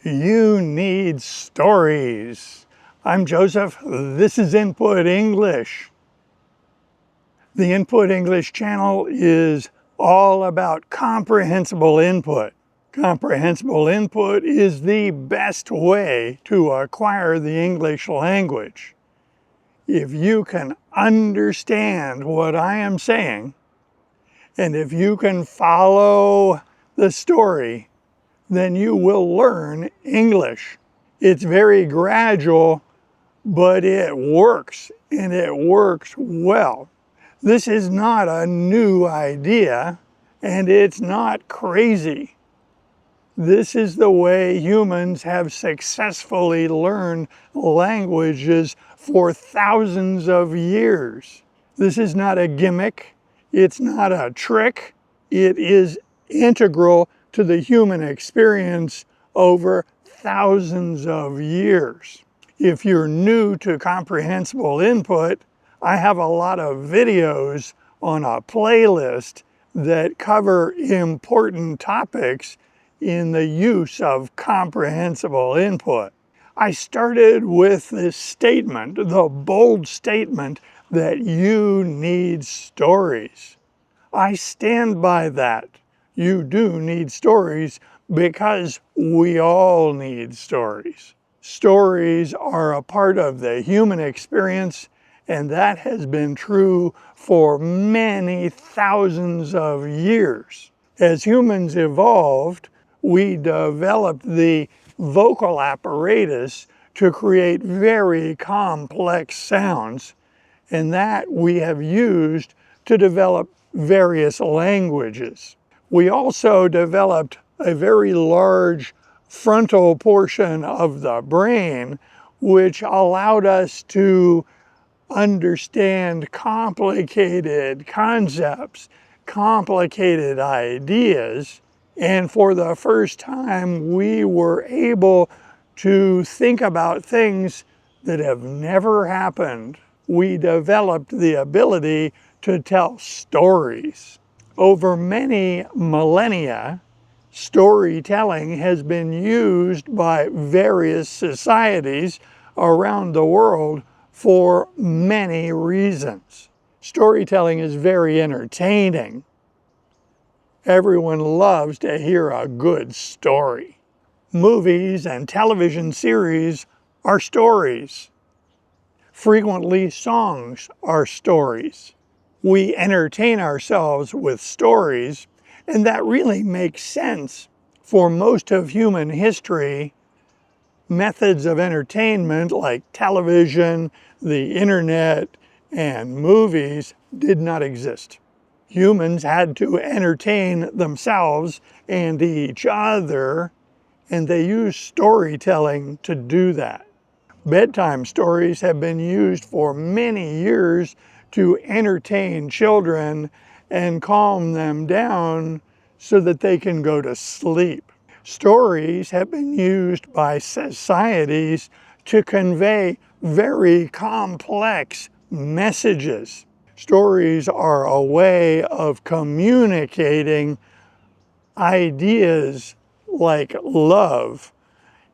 You need stories. I'm Joseph. This is Input English. The Input English channel is all about comprehensible input. Comprehensible input is the best way to acquire the English language. If you can understand what I am saying, and if you can follow the story, then you will learn English. It's very gradual, but it works, and it works well. This is not a new idea, and it's not crazy. This is the way humans have successfully learned languages for thousands of years. This is not a gimmick. It's not a trick. It is integral to the human experience over thousands of years. If you're new to comprehensible input, I have a lot of videos on a playlist that cover important topics in the use of comprehensible input. I started with this statement, the bold statement that you need stories. I stand by that. You do need stories because we all need stories. Stories are a part of the human experience, and that has been true for many thousands of years. As humans evolved, we developed the vocal apparatus to create very complex sounds, and that we have used to develop various languages. We also developed a very large frontal portion of the brain, which allowed us to understand complicated concepts, complicated ideas, and for the first time we were able to think about things that have never happened. We developed the ability to tell stories. Over many millennia, storytelling has been used by various societies around the world for many reasons. Storytelling is very entertaining. Everyone loves to hear a good story. Movies and television series are stories. Frequently, songs are stories. We entertain ourselves with stories, and that really makes sense. For most of human history, methods of entertainment like television, the internet, and movies did not exist. Humans had to entertain themselves and each other, and they used storytelling to do that. Bedtime stories have been used for many years to entertain children and calm them down so that they can go to sleep. Stories have been used by societies to convey very complex messages. Stories are a way of communicating ideas like love,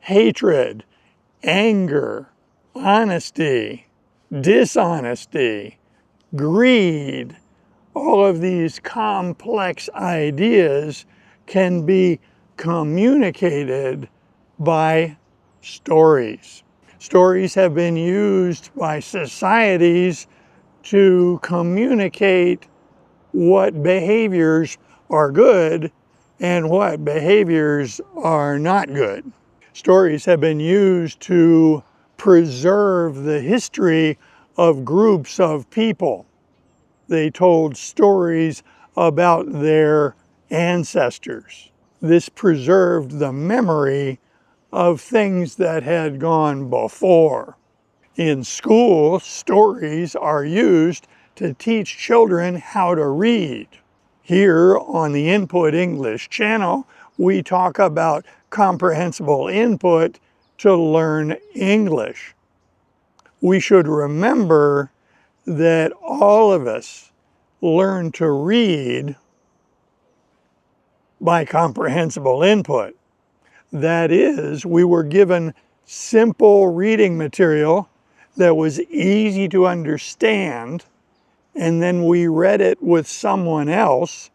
hatred, anger, honesty, dishonesty, greed. All of these complex ideas can be communicated by stories. Stories have been used by societies to communicate what behaviors are good and what behaviors are not good. Stories have been used to preserve the history of groups of people. They told stories about their ancestors. This preserved the memory of things that had gone before. In school, stories are used to teach children how to read. Here on the Input English channel, we talk about comprehensible input to learn English. We should remember that all of us learn to read by comprehensible input. That is, we were given simple reading material that was easy to understand, and then we read it with someone else,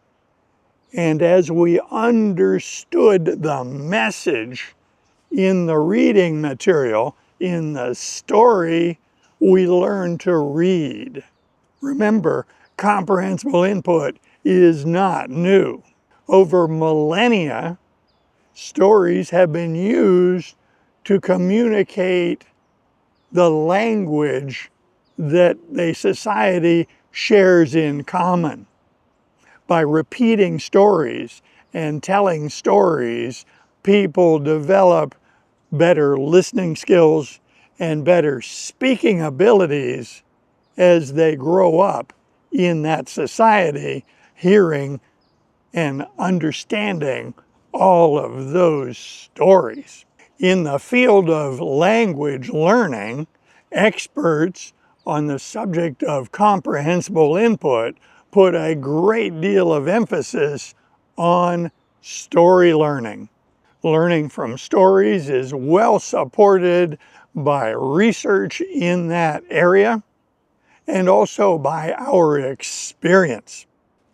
and as we understood the message in the reading material, in the story, we learned to read. Remember, comprehensible input is not new. Over millennia, stories have been used to communicate the language that a society shares in common. By repeating stories and telling stories, people develop better listening skills and better speaking abilities as they grow up in that society, hearing and understanding all of those stories. In the field of language learning, experts on the subject of comprehensible input put a great deal of emphasis on story learning. Learning from stories is well supported by research in that area and also by our experience.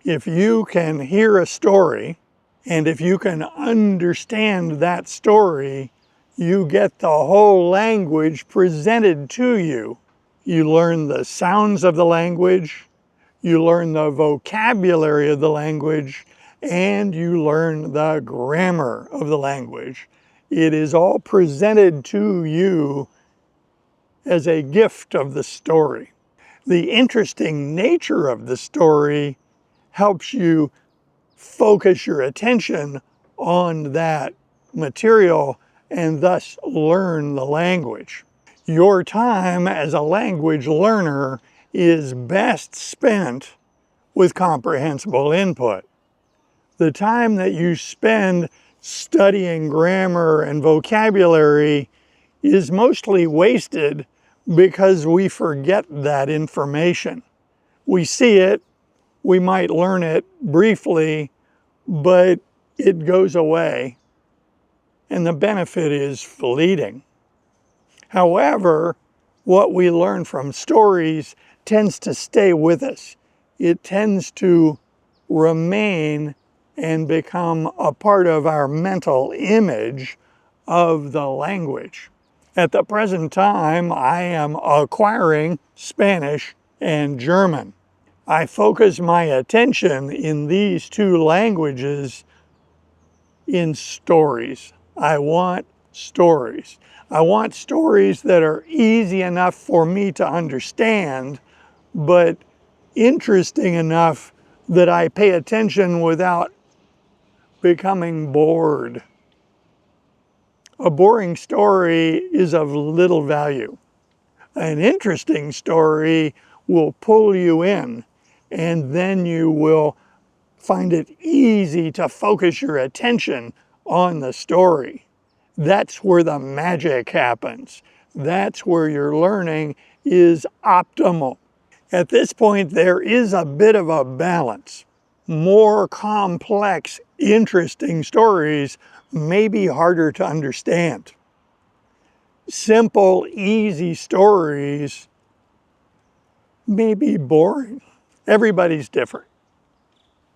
If you can hear a story and if you can understand that story, you get the whole language presented to you. You learn the sounds of the language, you learn the vocabulary of the language, and you learn the grammar of the language. It is all presented to you as a gift of the story. The interesting nature of the story helps you focus your attention on that material and thus learn the language. Your time as a language learner is best spent with comprehensible input. The time that you spend studying grammar and vocabulary is mostly wasted because we forget that information. We see it, we might learn it briefly, but it goes away, and the benefit is fleeting. However, what we learn from stories tends to stay with us. It tends to remain and become a part of our mental image of the language. At the present time, I am acquiring Spanish and German. I focus my attention in these two languages in stories. I want stories. I want stories that are easy enough for me to understand, but interesting enough that I pay attention without becoming bored. A boring story is of little value. An interesting story will pull you in, and then you will find it easy to focus your attention on the story. That's where the magic happens. That's where your learning is optimal. At this point, there is a bit of a balance. More complex, interesting stories may be harder to understand. Simple, easy stories may be boring. Everybody's different.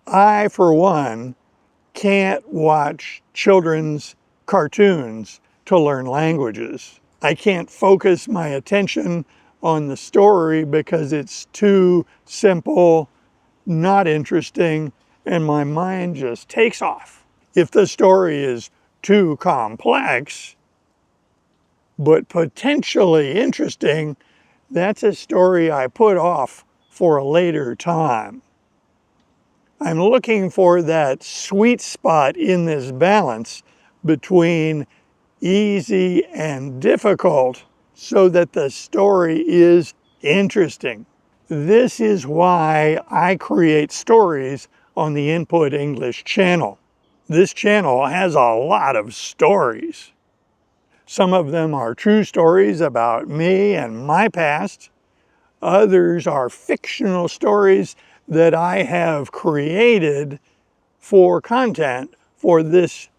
I, for one, can't watch children's cartoons to learn languages. I can't focus my attention on the story because it's too simple, not interesting, and my mind just takes off. If the story is too complex, but potentially interesting, that's a story I put off for a later time. I'm looking for that sweet spot in this balance between easy and difficult so that the story is interesting. This is why I create stories on the Input English channel. This channel has a lot of stories. Some of them are true stories about me and my past. Others are fictional stories that I have created for content for this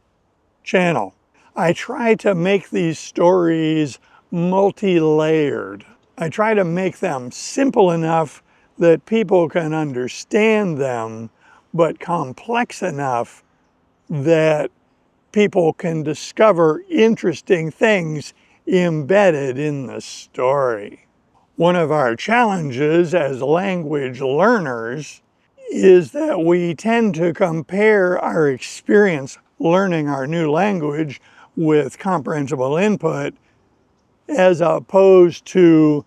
channel. I try to make these stories multi-layered. I try to make them simple enough that people can understand them, but complex enough that people can discover interesting things embedded in the story. One of our challenges as language learners is that we tend to compare our experience learning our new language with comprehensible input as opposed to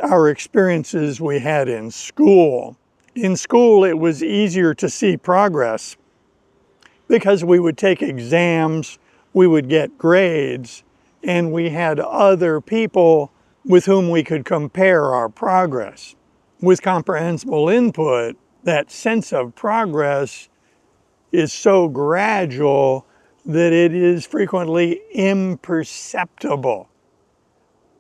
our experiences we had in school. In school, it was easier to see progress because we would take exams, we would get grades, and we had other people with whom we could compare our progress. With comprehensible input, that sense of progress is so gradual that it is frequently imperceptible.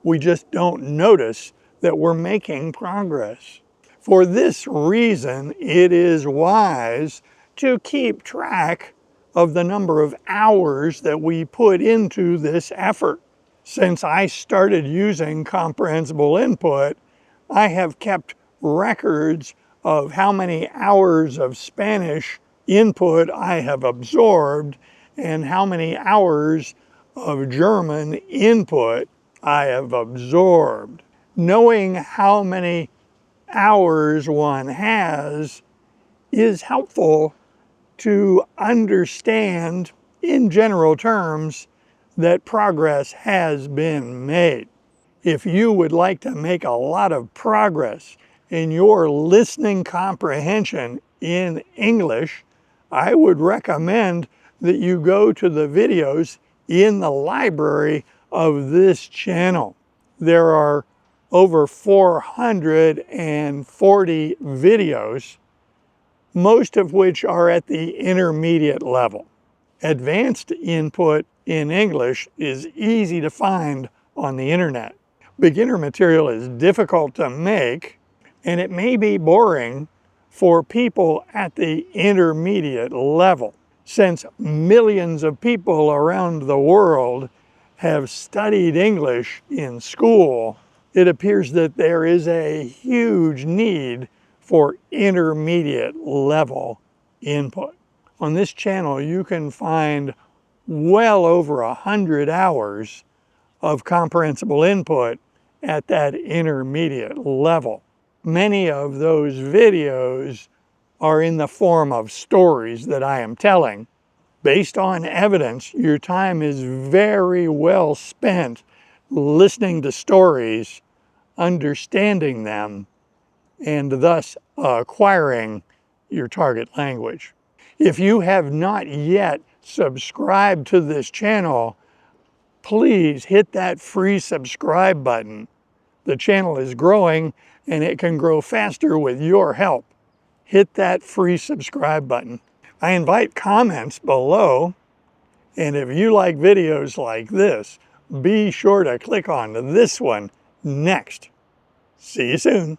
We just don't notice that we're making progress. For this reason, it is wise to keep track of the number of hours that we put into this effort. Since I started using comprehensible input, I have kept records of how many hours of Spanish input I have absorbed and how many hours of German input I have absorbed. Knowing how many hours one has is helpful to understand, in general terms, that progress has been made. If you would like to make a lot of progress in your listening comprehension in English, I would recommend that you go to the videos in the library of this channel. There are over 440 videos, most of which are at the intermediate level. Advanced input in English is easy to find on the internet. Beginner material is difficult to make, and it may be boring for people at the intermediate level. Since millions of people around the world have studied English in school, it appears that there is a huge need for intermediate level input. On this channel, you can find well over 100 hours of comprehensible input at that intermediate level. Many of those videos are in the form of stories that I am telling. Based on evidence, your time is very well spent listening to stories, understanding them, and thus acquiring your target language. If you have not yet subscribed to this channel, please hit that free subscribe button. The channel is growing and it can grow faster with your help. Hit that free subscribe button. I invite comments below, and if you like videos like this, be sure to click on this one next. See you soon.